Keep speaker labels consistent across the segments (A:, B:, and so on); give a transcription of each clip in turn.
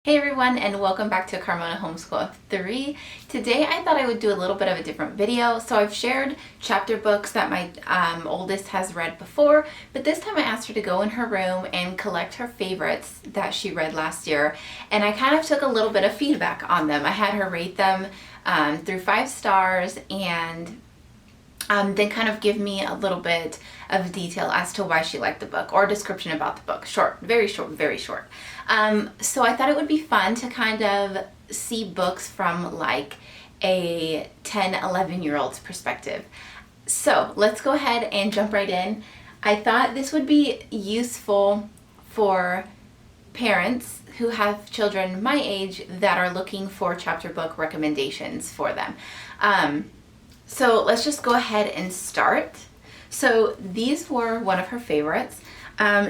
A: Hey everyone, and welcome back to Carmona Homeschool 3. Today I thought I would do a little bit of a different video. So I've shared chapter books that my oldest has read before, but this time I asked her to go in her room and collect her favorites that she read last year, and I kind of took a little bit of feedback on them. I had her rate them through 5 stars and then kind of give me a little bit of detail as to why she liked the book, or a description about the book. Short, very short, very short. So I thought it would be fun to kind of see books from like a 10, 11-year-old's perspective. So let's go ahead and jump right in. I thought this would be useful for parents who have children my age that are looking for chapter book recommendations for them. So let's just go ahead and start. So these were one of her favorites.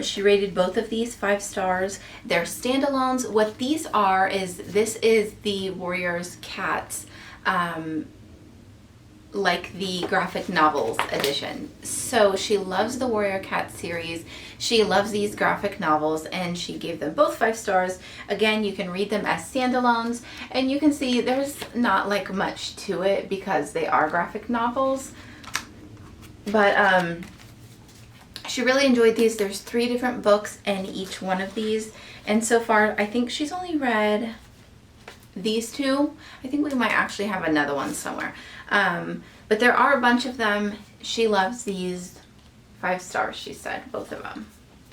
A: She rated both of these 5 stars. They're standalones. What these are is, this is the Warriors Cats, like the graphic novels edition. So she loves the Warrior Cat series. She loves these graphic novels, and she gave them both 5 stars. Again, you can read them as standalones, and you can see there's not like much to it because they are graphic novels. But she really enjoyed these. There's 3 different books in each one of these, and so far I think she's only read these 2. I think we might actually have another one somewhere. But there are a bunch of them. She loves these. 5 stars, she said, both of them.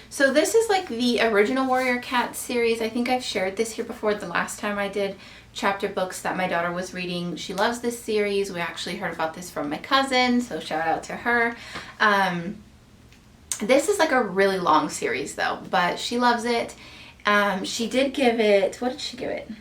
A: So this is like the original Warrior Cat series. I think I've shared this here before the last time I did chapter books that my daughter was reading. She loves this series. We actually heard about this from my cousin, so shout out to her. This is like a really long series though, but she loves it. She did give it, what did she give it?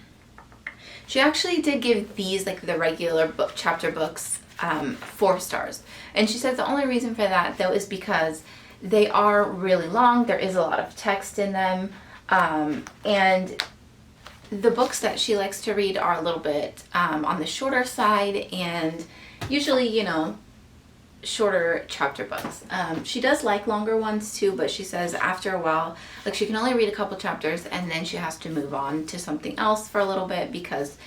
A: She actually did give these, like the regular book chapter books, 4 stars. And she says the only reason for that though is because they are really long. There is a lot of text in them. And the books that she likes to read are a little bit on the shorter side, and usually, you know, shorter chapter books. She does like longer ones too, but she says after a while, like she can only read a couple chapters and then she has to move on to something else for a little bit because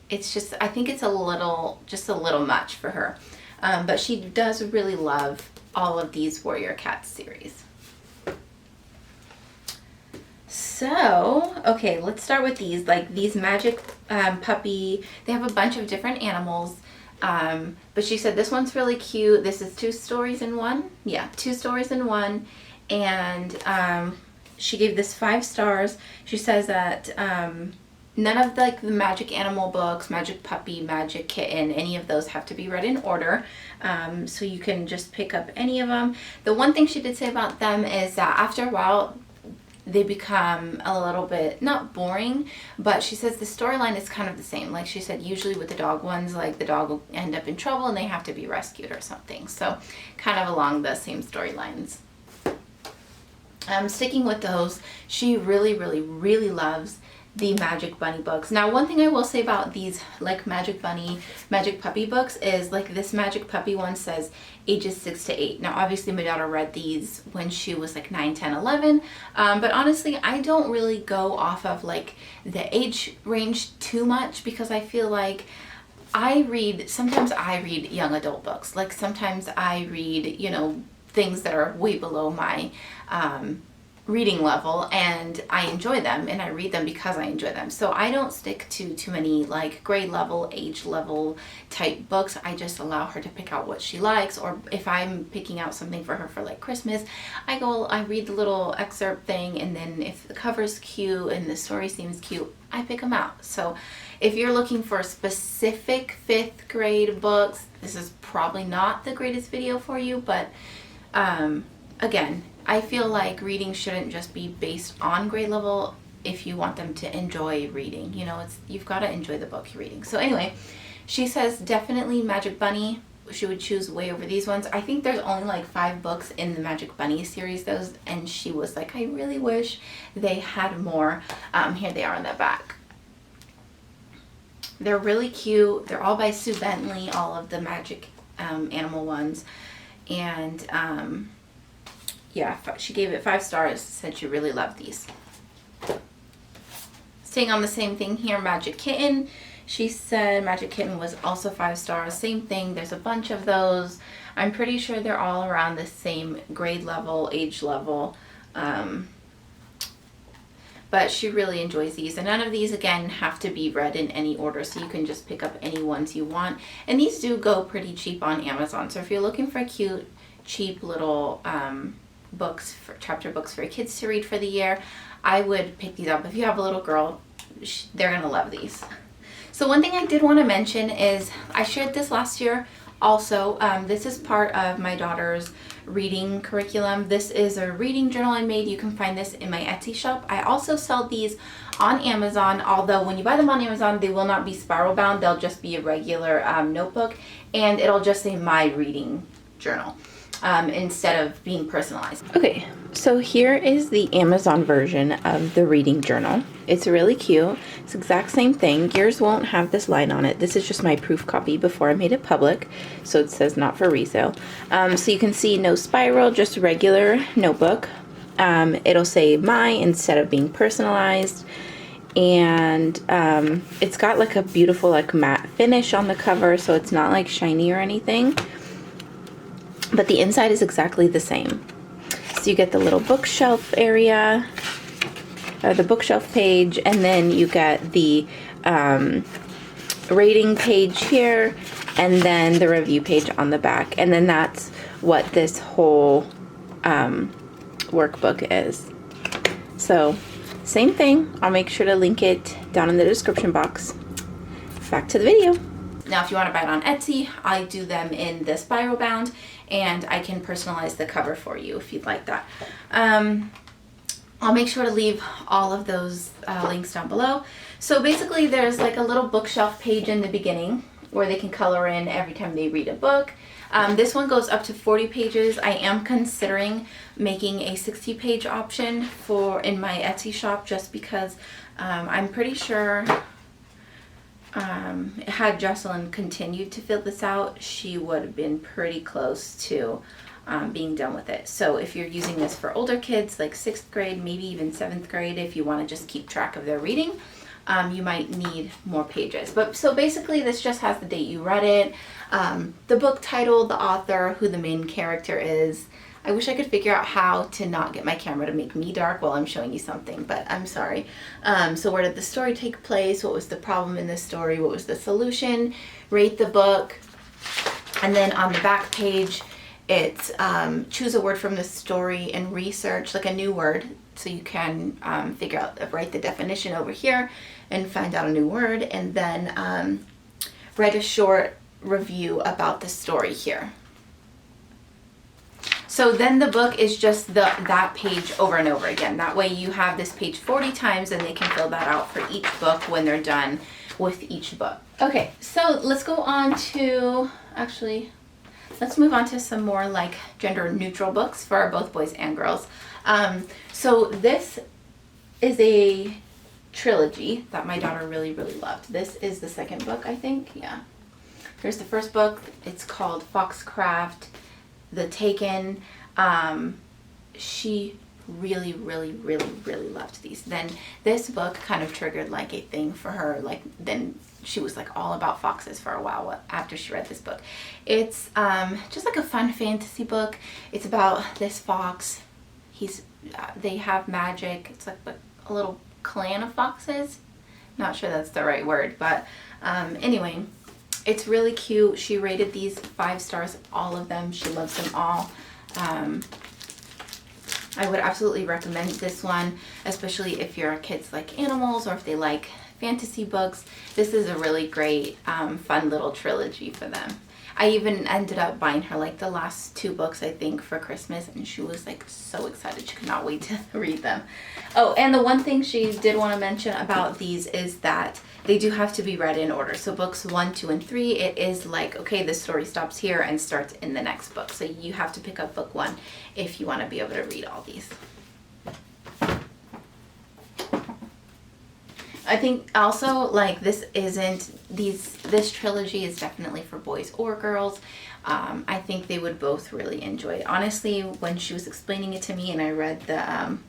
A: it's just, I think it's just a little much for her. But she does really love all of these Warrior Cat series. So, okay, let's start with these. Like these Magic Puppy, they have a bunch of different animals. But she said this one's really cute. This is 2 stories in one. Yeah, 2 stories in one. And she gave this 5 stars. She says that none of the magic animal books, Magic Puppy, Magic Kitten, any of those have to be read in order. So you can just pick up any of them. The one thing she did say about them is that after a while, they become a little bit, not boring, but she says the storyline is kind of the same. Like she said, usually with the dog ones, like the dog will end up in trouble and they have to be rescued or something. So kind of along the same storylines. Sticking with those, she really, really, really loves the Magic Bunny books. Now, one thing I will say about these like Magic Bunny, Magic Puppy books is like this Magic Puppy one says ages 6 to 8. Now, obviously my daughter read these when she was like 9, 10, 11. But honestly, I don't really go off of like the age range too much because I feel like sometimes I read young adult books. Like sometimes I read, you know, things that are way below my reading level, and I enjoy them and I read them because I enjoy them. So I don't stick to too many like grade level, age level type books. I just allow her to pick out what she likes, or if I'm picking out something for her for like Christmas, I read the little excerpt thing, and then if the cover's cute and the story seems cute, I pick them out. So if you're looking for specific 5th grade books, this is probably not the greatest video for you, but again, I feel like reading shouldn't just be based on grade level if you want them to enjoy reading. You know, you've got to enjoy the book you're reading. So anyway, she says definitely Magic Bunny. She would choose way over these ones. I think there's only like 5 books in the Magic Bunny series, and she was like, I really wish they had more. Here they are on the back. They're really cute. They're all by Sue Bentley, all of the Magic animal ones. And yeah, she gave it 5 stars, said she really loved these. Staying on the same thing here, Magic Kitten. She said Magic Kitten was also 5 stars. Same thing. There's a bunch of those. I'm pretty sure they're all around the same grade level, age level. But she really enjoys these. And none of these, again, have to be read in any order. So you can just pick up any ones you want. And these do go pretty cheap on Amazon. So if you're looking for cute, cheap little books, chapter books for kids to read for the year, I would pick these up. If you have a little girl, they're going to love these. So one thing I did want to mention is I shared this last year also. This is part of my daughter's reading curriculum. This is a reading journal I made. You can find this in my Etsy shop. I also sell these on Amazon, although when you buy them on Amazon, they will not be spiral bound. They'll just be a regular notebook, and it'll just say my reading journal instead of being personalized. Okay, so here is the Amazon version of the reading journal. It's really cute. It's the exact same thing. Yours won't have this line on it. This is just my proof copy before I made it public, so it says not for resale. So you can see no spiral, just a regular notebook. It'll say my instead of being personalized. And it's got like a beautiful like matte finish on the cover, so it's not like shiny or anything. But the inside is exactly the same. So you get the little bookshelf area, the bookshelf page, and then you get the rating page here, and then the review page on the back. And then that's what this whole workbook is. So same thing. I'll make sure to link it down in the description box. Back to the video. Now, if you want to buy it on Etsy, I do them in the spiral bound, and I can personalize the cover for you if you'd like that. I'll make sure to leave all of those links down below. So basically, there's like a little bookshelf page in the beginning where they can color in every time they read a book. This one goes up to 40 pages. I am considering making a 60-page option in my Etsy shop, just because I'm pretty sure had Jocelyn continued to fill this out, she would have been pretty close to being done with it. So if you're using this for older kids, like 6th grade, maybe even 7th grade, if you want to just keep track of their reading, you might need more pages. But so basically this just has the date you read it, the book title, the author, who the main character is. I wish I could figure out how to not get my camera to make me dark while I'm showing you something, but I'm sorry. So where did the story take place? What was the problem in the story? What was the solution? Rate the book. And then on the back page, it's choose a word from the story and research, like a new word. So you can write the definition over here and find out a new word, and then write a short review about the story here. So then the book is just that page over and over again. That way you have this page 40 times, and they can fill that out for each book when they're done with each book. Okay, so let's go on to, let's move on to some more like gender neutral books for both boys and girls. So this is a trilogy that my daughter really, really loved. This is the second book, I think. Yeah. Here's the first book. It's called Foxcraft, The Taken. She really, really, really, really loved these. Then this book kind of triggered like a thing for her. Like then she was like all about foxes for a while after she read this book. It's just like a fun fantasy book. It's about this fox. They have magic. It's like a little clan of foxes. Not sure that's the right word, but anyway, it's really cute. She rated these 5 stars, all of them. She loves them all. I would absolutely recommend this one, especially if your kids like animals or if they like fantasy books. This is a really great, fun little trilogy for them. I even ended up buying her like the last 2 books, I think, for Christmas, and she was like so excited. She could not wait to read them. Oh, and the one thing she did want to mention about these is that they do have to be read in order. So books 1, 2, and 3, it is like, okay, the story stops here and starts in the next book. So you have to pick up book 1 if you want to be able to read all these. I think also like this trilogy is definitely for boys or girls. I think they would both really enjoy it. Honestly, when she was explaining it to me and I read the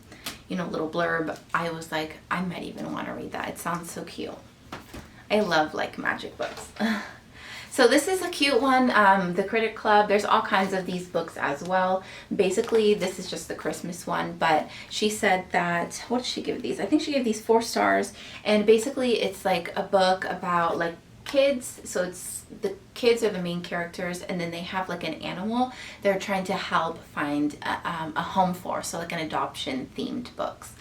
A: little blurb, I was like, I might even want to read that. It sounds so cute. I love like magic books. So this is a cute one, The Critic Club. There's all kinds of these books as well. Basically, this is just the Christmas one, but she said that, what did she give these? I think she gave these 4 stars, and basically it's like a book about like kids. So it's the kids are the main characters, and then they have like an animal they're trying to help find a home for, so like an adoption themed books,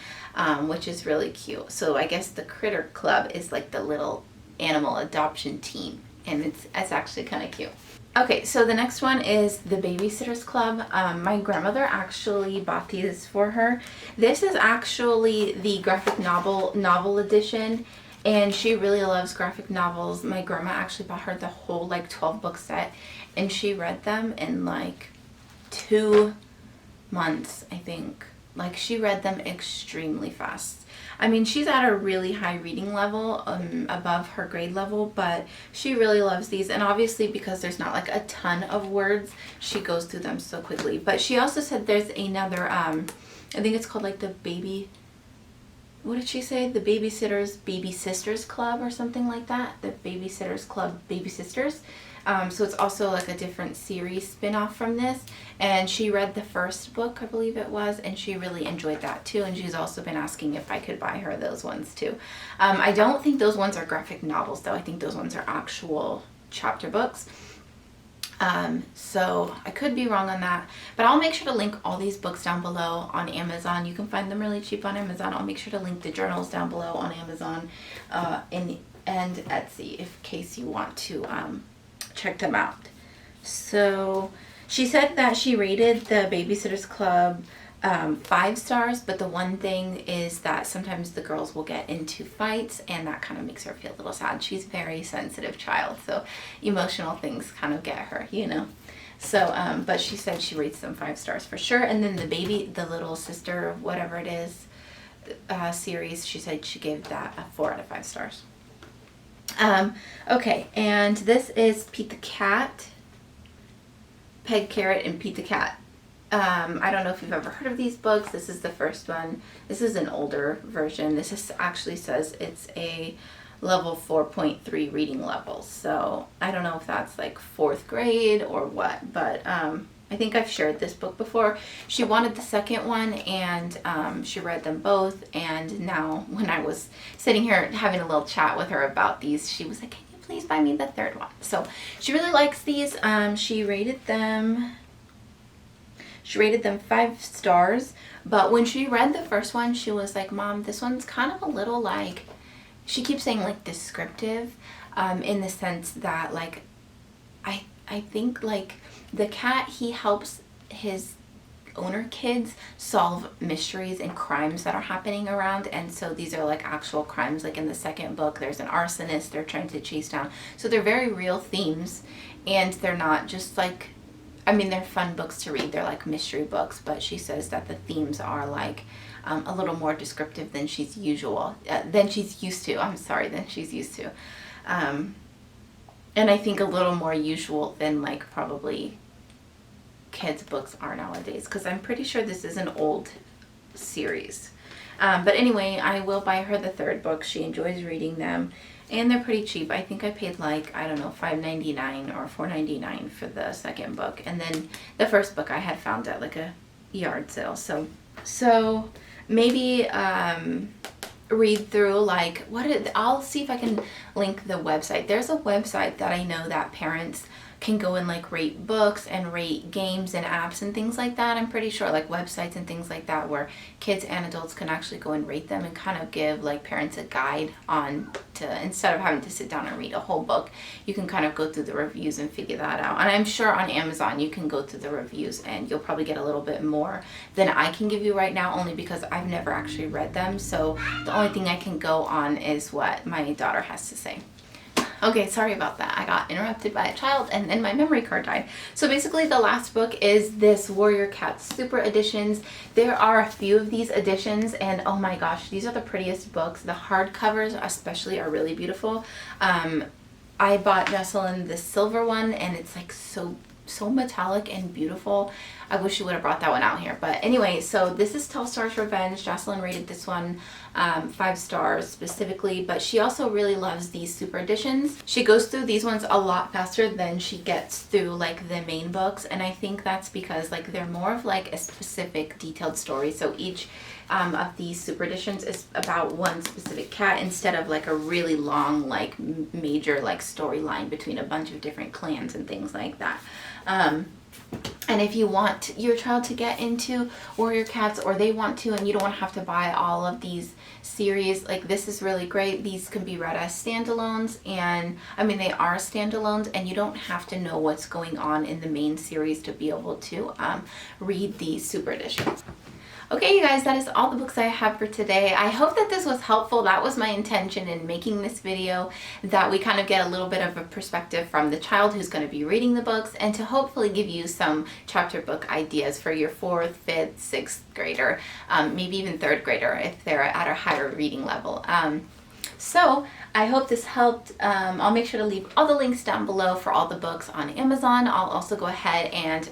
A: which is really cute. So I guess the Critter Club is like the little animal adoption team, and it's actually kind of cute. Okay, so the next one is the Babysitter's Club. My grandmother actually bought these for her. This is actually the graphic novel edition, and she really loves graphic novels. My grandma actually bought her the whole like 12 book set, and she read them in like 2 months, I think. Like, she read them extremely fast. I mean, she's at a really high reading level, above her grade level, but she really loves these. And obviously, because there's not like a ton of words, she goes through them so quickly. But she also said there's another, I think it's called like the what did she say? The Baby Sisters Club or something like that. The Babysitters Club Baby Sisters. So it's also like a different series spin-off from this, and she read the first book, I believe it was, and she really enjoyed that too, and she's also been asking if I could buy her those ones too. I don't think those ones are graphic novels though. I think those ones are actual chapter books. So I could be wrong on that, but I'll make sure to link all these books down below on Amazon. You can find them really cheap on Amazon. I'll make sure to link the journals down below on Amazon, and Etsy, in case you want to, check them out. So she said that she rated the Babysitter's Club 5 stars, but the one thing is that sometimes the girls will get into fights, and that kind of makes her feel a little sad. She's a very sensitive child, so emotional things kind of get her, So, but she said she rates them 5 stars for sure. And then the little sister, whatever it is, series, she said she gave that a 4 out of 5 stars. Okay, and this is Pete the Cat, Peg Carrot, and Pete the Cat. I don't know if you've ever heard of these books. This is the first one. This is an older version. This actually says it's a level 4.3 reading level. So I don't know if that's like 4th grade or what, but I think I've shared this book before. She wanted the second one, and she read them both, and now when I was sitting here having a little chat with her about these, she was like, can you please buy me the 3rd one? So she really likes these. She rated them 5 stars, but when she read the first one, she was like, Mom, this one's kind of a little like, she keeps saying like descriptive, in the sense that like, I think like the cat, he helps his owner kids solve mysteries and crimes that are happening around, and so these are like actual crimes. Like in the second book, there's an arsonist they're trying to chase down, so they're very real themes, and they're not just like, I mean, they're fun books to read. They're like mystery books, but she says that the themes are like a little more descriptive than she's used to. And I think a little more usual than like probably kids' books are nowadays, because I'm pretty sure this is an old series. But anyway, I will buy her the 3rd book. She enjoys reading them, and they're pretty cheap. I think I paid like, I don't know, $5.99 or $4.99 for the 2nd book, and then the 1st book I had found at like a yard sale. So maybe read through like I'll see if I can link the website. There's a website that I know that parents can go and like rate books and rate games and apps and things like that. I'm pretty sure, like websites and things like that, where kids and adults can actually go and rate them and kind of give like parents a guide on to, instead of having to sit down and read a whole book, you can kind of go through the reviews and figure that out. And I'm sure on Amazon you can go through the reviews and you'll probably get a little bit more than I can give you right now, only because I've never actually read them. So the only thing I can go on is what my daughter has to say. Okay, sorry about that. I got interrupted by a child and then my memory card died. So basically the last book is this Warrior Cat Super Editions. There are a few of these editions, and oh my gosh, these are the prettiest books. The hardcovers especially are really beautiful. I bought Jocelyn the silver one, and it's like so metallic and beautiful. I wish she would have brought that one out here. But anyway, so this is 12 Stars Revenge. Jocelyn rated this one 5 stars specifically, but she also really loves these super editions. She goes through these ones a lot faster than she gets through like the main books, and I think that's because like they're more of like a specific detailed story. So each of these super editions is about one specific cat instead of like a really long like major like storyline between a bunch of different clans and things like that. And if you want your child to get into warrior cats, or they want to, and you don't want to have to buy all of these series, like this is really great. These can be read as standalones, and I mean they are standalones, and you don't have to know what's going on in the main series to be able to read these super editions. Okay, you guys, that is all the books I have for today. I hope that this was helpful. That was my intention in making this video, that we kind of get a little bit of a perspective from the child who's going to be reading the books, and to hopefully give you some chapter book ideas for your 4th, 5th, 6th grader, maybe even 3rd grader if they're at a higher reading level. So I hope this helped. I'll make sure to leave all the links down below for all the books on Amazon. I'll also go ahead and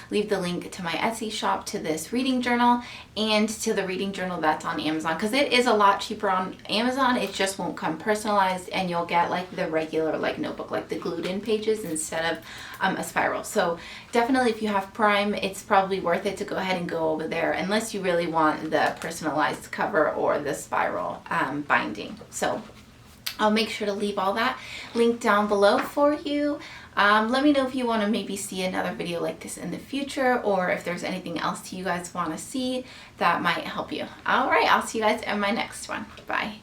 A: leave the link to my Etsy shop, to this reading journal, and to the reading journal that's on Amazon, because it is a lot cheaper on Amazon. It just won't come personalized, and you'll get like the regular like notebook, like the glued in pages instead of a spiral. So definitely if you have Prime, it's probably worth it to go ahead and go over there, unless you really want the personalized cover or the spiral binding. So I'll make sure to leave all that linked down below for you. Let me know if you want to maybe see another video like this in the future, or if there's anything else you guys want to see that might help you. All right, I'll see you guys in my next one. Bye.